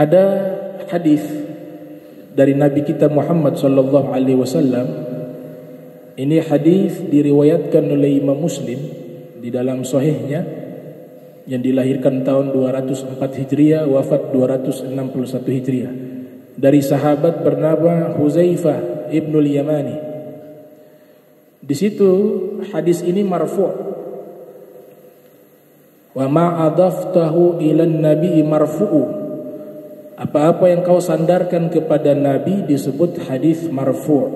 Ada hadis dari Nabi kita Muhammad sallallahu alaihi wasallam. Ini hadis diriwayatkan oleh Imam Muslim di dalam sahihnya, yang dilahirkan tahun 204 Hijriah, wafat 261 Hijriah, dari sahabat bernama Huzaifah ibnul Yamani. Di situ hadis ini marfu'. Wa ma adaftahu ilan nabi marfu'u. Apa-apa yang kau sandarkan kepada Nabi disebut hadis marfu'.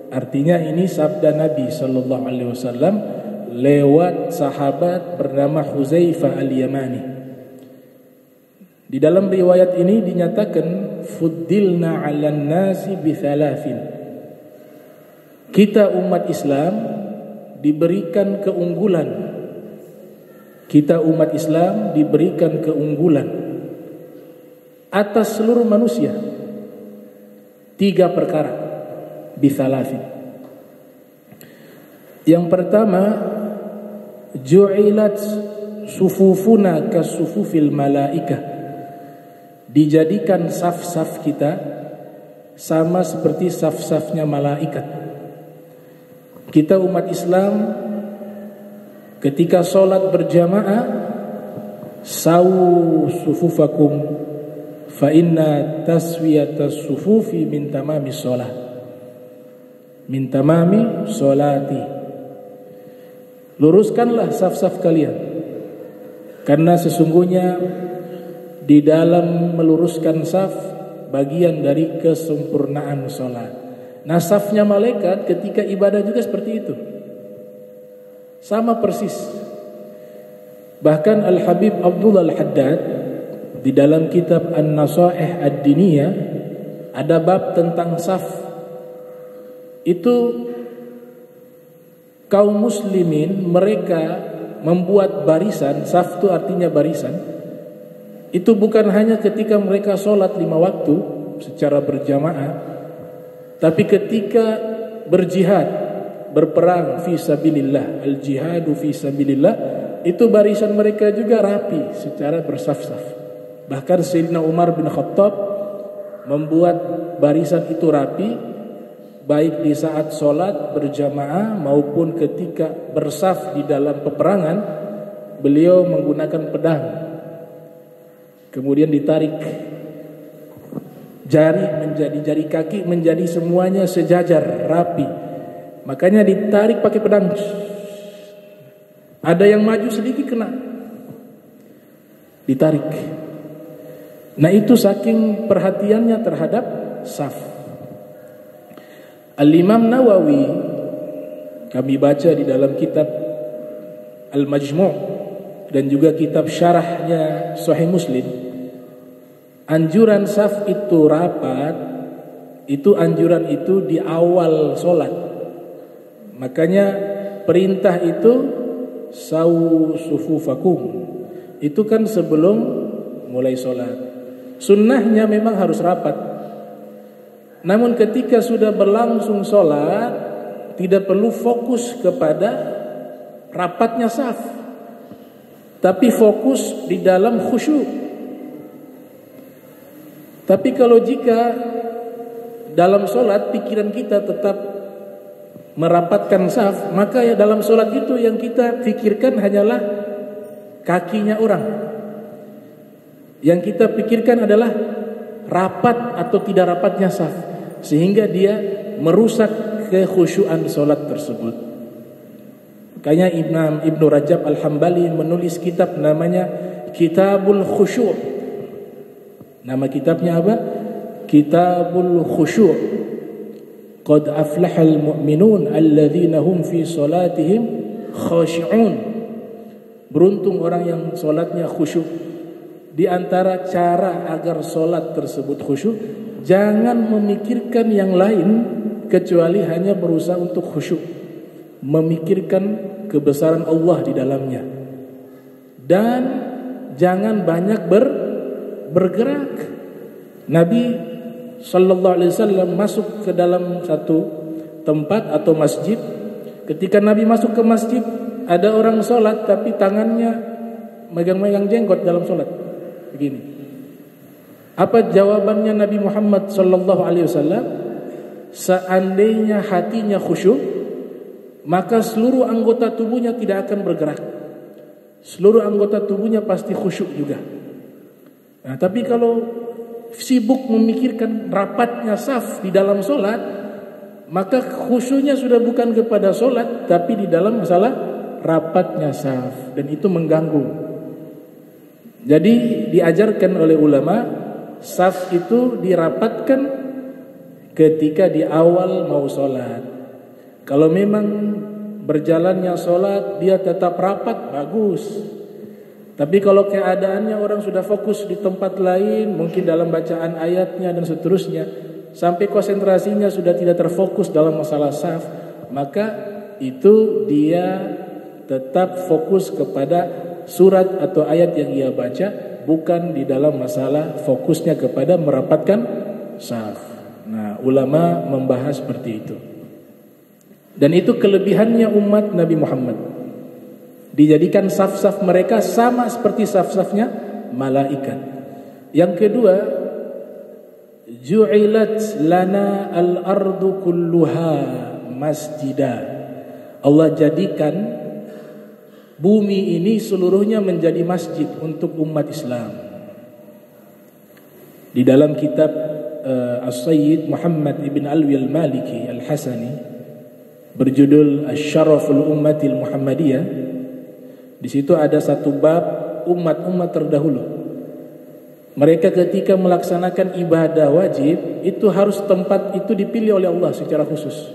Artinya ini sabda Nabi sallallahu alaihi wasallam lewat sahabat bernama Huzaifah al-Yamani. Di dalam riwayat ini dinyatakan fuddilna 'alan nasi bi thalathin. Kita umat Islam diberikan keunggulan. Kita umat Islam diberikan keunggulan atas seluruh manusia. 3 perkara bithalafin. Yang pertama, ju'ilat sufufuna kasufufil malaikah. Dijadikan saf-saf kita sama seperti saf-safnya malaikat. Kita umat Islam ketika sholat berjamaah, sawu sufufakum fa inna taswiyatas sufufi min tamami sholat, min tamami sholati. Luruskanlah saf-saf kalian, karena sesungguhnya di dalam meluruskan saf bagian dari kesempurnaan sholat. Nah, safnya malaikat ketika ibadah juga seperti itu, sama persis. Bahkan Al-Habib Abdullah Al-Haddad di dalam kitab An-Nasaih Ad-Diniyah ada bab tentang saf. Itu kaum muslimin mereka membuat barisan, saf itu artinya barisan. Itu bukan hanya ketika mereka sholat 5 waktu secara berjamaah, tapi ketika berjihad, berperang fi sabilillah, al-jihadu fi sabilillah, itu barisan mereka juga rapi secara bersaf-saf. Bahkan Sayyidina Umar bin Khattab membuat barisan itu rapi, baik di saat sholat berjamaah maupun ketika bersaf di dalam peperangan. Beliau menggunakan pedang, kemudian ditarik jari menjadi jari kaki menjadi semuanya sejajar rapi. Makanya ditarik pakai pedang. Ada yang maju sedikit kena, ditarik. Nah, itu saking perhatiannya terhadap saf. Al-Imam Nawawi, kami baca di dalam kitab Al-Majmu' dan juga kitab syarahnya Sahih Muslim, anjuran saf itu rapat, itu anjuran itu di awal sholat. Makanya perintah itu sawu sufufakum, itu kan sebelum mulai sholat. Sunnahnya memang harus rapat. Namun ketika sudah berlangsung sholat, tidak perlu fokus kepada rapatnya saf, tapi fokus di dalam khusyuk. Tapi kalau jika dalam sholat pikiran kita tetap merapatkan saf, maka ya dalam sholat itu yang kita pikirkan hanyalah kakinya orang. Yang kita pikirkan adalah rapat atau tidak rapatnya saf, sehingga dia merusak kekhusyuan sholat tersebut. Makanya Imam Ibnu Rajab Al-Hambali menulis kitab namanya Kitabul Khusyu'. Nama kitabnya apa? Kitabul Khusyu'. Qad aflahal mu'minun alladzina hum fi salatihim khashi'un. Beruntung orang yang sholatnya khusyuk. Di antara cara agar sholat tersebut khusyuk, jangan memikirkan yang lain kecuali hanya berusaha untuk khusyuk, memikirkan kebesaran Allah di dalamnya, dan jangan banyak bergerak. Nabi sallallahu alaihi wasallam masuk ke dalam satu tempat atau masjid. Ketika Nabi masuk ke masjid, ada orang sholat tapi tangannya megang-megang jenggot dalam sholat begini. Apa jawabannya Nabi Muhammad sallallahu alaihi wasallam? Seandainya hatinya khusyuk, maka seluruh anggota tubuhnya tidak akan bergerak. Seluruh anggota tubuhnya pasti khusyuk juga. Nah, tapi kalau sibuk memikirkan rapatnya saf di dalam solat, maka khusyuknya sudah bukan kepada solat, tapi di dalam masalah rapatnya saf, dan itu mengganggu. Jadi diajarkan oleh ulama, saf itu dirapatkan ketika di awal mau solat. Kalau memang berjalannya solat dia tetap rapat, bagus. Tapi kalau keadaannya orang sudah fokus di tempat lain, mungkin dalam bacaan ayatnya dan seterusnya, sampai konsentrasinya sudah tidak terfokus dalam masalah saf, maka itu dia tetap fokus kepada surat atau ayat yang ia baca, bukan di dalam masalah fokusnya kepada merapatkan saf. Nah, ulama membahas seperti itu. Dan itu kelebihannya umat Nabi Muhammad. Dijadikan saf-saf mereka sama seperti saf-safnya malaikat. Yang kedua, ju'ilat lana al-ardu kulluha masjidah. Allah jadikan bumi ini seluruhnya menjadi masjid untuk umat Islam. Di dalam kitab As-Sayyid Muhammad ibn Alwi al-Maliki al-Hasani berjudul Asy-Syaraful Ummatil Muhammadiyah, di situ ada satu bab umat-umat terdahulu. Mereka ketika melaksanakan ibadah wajib, itu harus tempat itu dipilih oleh Allah secara khusus.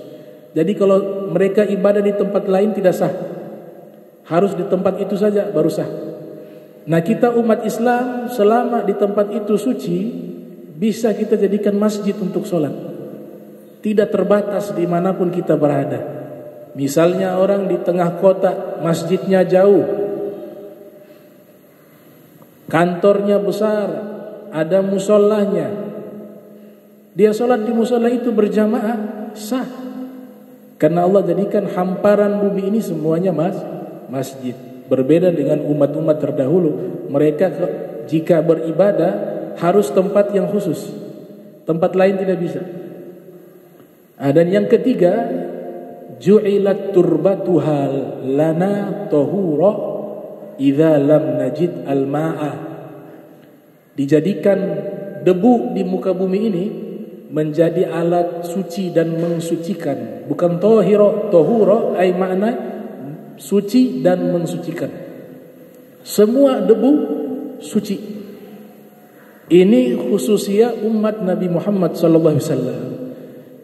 Jadi kalau mereka ibadah di tempat lain tidak sah, harus di tempat itu saja baru sah. Nah, kita umat Islam selama di tempat itu suci, bisa kita jadikan masjid untuk sholat. Tidak terbatas dimanapun kita berada. Misalnya orang di tengah kota, masjidnya jauh, kantornya besar, ada musallahnya, dia sholat di musalla itu berjamaah, sah. Karena Allah jadikan hamparan bumi ini semuanya masjid. Berbeda dengan umat-umat terdahulu, mereka jika beribadah harus tempat yang khusus, tempat lain tidak bisa. Dan yang ketiga, ju'ilat turbatuhal lana tahura idza lam najid al-ma'a. Dijadikan debu di muka bumi ini menjadi alat suci dan mensucikan. Bukan tahura ai makna suci dan mensucikan. Semua debu suci. Ini khususnya umat Nabi Muhammad sallallahu alaihi wasallam.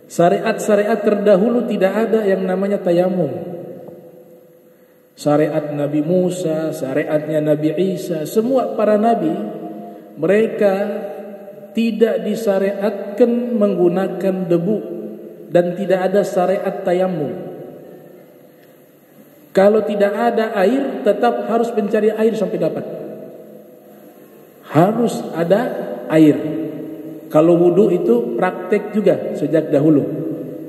Syariat-syariat terdahulu tidak ada yang namanya tayamum. Syariat Nabi Musa, syariatnya Nabi Isa, semua para nabi, mereka tidak disyariatkan menggunakan debu, dan tidak ada syariat tayamum. Kalau tidak ada air, tetap harus mencari air sampai dapat. Harus ada air. Kalau wudu itu praktek juga sejak dahulu.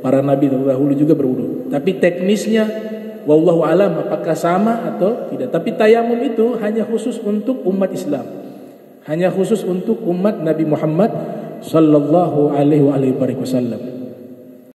Para nabi dahulu juga berwudu. Tapi teknisnya wallahu alam apakah sama atau tidak. Tapi tayamum itu hanya khusus untuk umat Islam. Hanya khusus untuk umat Nabi Muhammad sallallahu alaihi wasallam.